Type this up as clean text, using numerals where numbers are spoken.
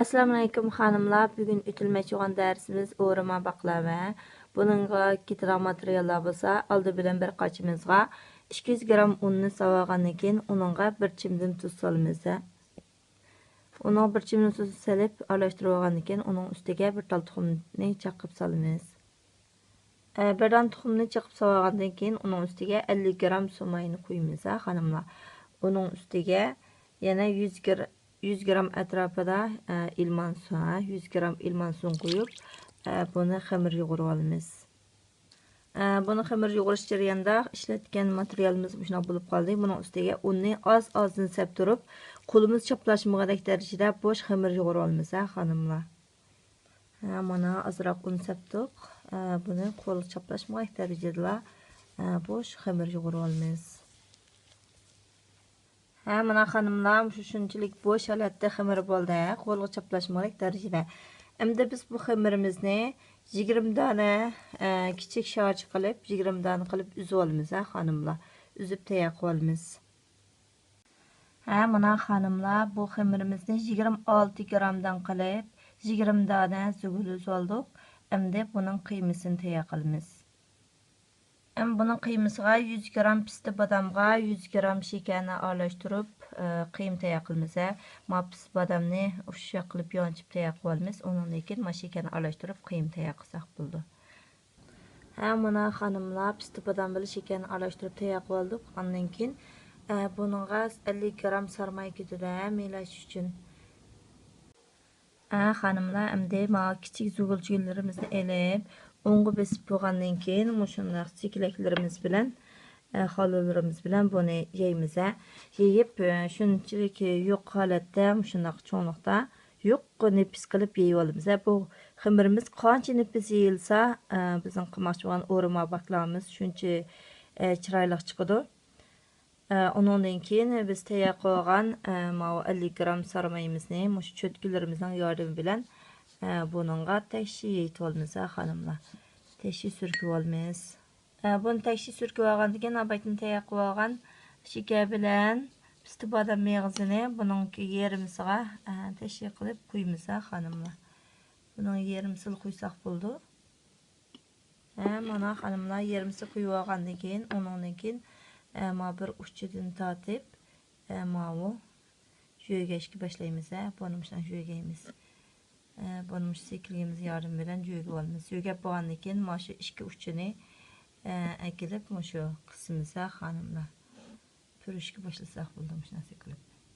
Assalamu alaykum xanımlar. Bugün ötülməkçi olan dərsimiz o'rama baklava. Bununla kitiran materiallar bolsa, aldı bilen bir qaçımızga 200 gram unni savagandan keyin onunğa bir chimdim tuz salamiz. Onu bir chimdim tuz salib aralashtirib olgandan keyin onun ustiga bir tal tuxumni chaqib salamiz. Bir dan tuxumni chaqib solgandan keyin onun ustiga 50 gram so'mayni qo'yamiz xanımlar. Onun ustiga yana 100 gram atrofida ilman suv, 100 gram ilman suv qo'yib, buni xamir yo'g'irib olamiz. Buni xamir yo'g'irish jarayonida ishlatgan materialimiz shunday bo'lib qoldi. Buning ustiga unni oz-ozdan sep turib, qo'limiz chaplashmagan darajada bo'sh xamir yo'g'irib olamiz, xonimlar. Mana ozroq un sepdik. Buni qo'l chaplashmagan darajada bo'sh xamir yo'g'irib olamiz. Mana xanımlar shunchalik bo'sh holatda xamir bo'ldi, qo'lga chaplashmagan darajada. Endi biz bu xamirimizni 20 dona kichik shoch qilib, 20 dona qilib uzib olamiz, xanımlar. Uzib tayyor qilamiz. Mana xanımlar bu xamirimizni 26 gramdan qilib, 20 dona uzib oldik. Endi buning qiymasini tayyor qilamiz. Bunun qiymasiga 100 gram pista badamga 100 gram shakarni aralashtirib qiyma tayyor qilamiz. Ma pista badamni o'sha qilib yonchib tayyor qilamiz. Undan keyin ma shakarni aralashtirib qiyma tayyor qilsak bo'ldi. Mana xanımlar pista badam bilan shakarni aralashtirib tayyor qildik. Undan keyin buningga 50 gram sarmay ketadi melash uchun. Xanımlar endi ma kichik zug'ulchiglarimizni elib unga besib qo'ygandan keyin mushundaq cheklaklarimiz bilan xolalarimiz bilan buni yeymiz. Yeyib shunchalik yo'q holatda mushundaq cho'nliqda yo'q nefis qilib yeyib olamiz. Bu xamirimiz qancha nefis yeyilsa, bizning qilmoqchi bo'lgan o'rama baklavamiz shuncha chiroyli chiqadi. Ondan keyin biz tayyor qilgan 50 gram sarmayimizni mush cho'tkalarimizning yordami bilan buningga tekshi yeyib olamiz, xonimlar. Tekshi surkib olamiz. Buni tekshi surkib olgandan keyin abaytni tayyor qilib olgan shakar bilan pista badam meg'izini buningki yarmisiga tekshi qilib qo'yamiz, xonimlar. Buning yarmisini qo'ysak bo'ldi. Mana xonimlar yarmisi qo'yib olgandan keyin undan keyin bir uchidan tortib bu jo'ygashga boshlaymiz. Buni shunday jo'ygaymiz. Buni sekligimiz yardım bilan jo'ygab olamiz. Jo'ygab bo'lgandan keyin mana shu ikki uchini akilib shu qismimiz xonimlar purishga boshlasak bo'ldi, shunday qilib.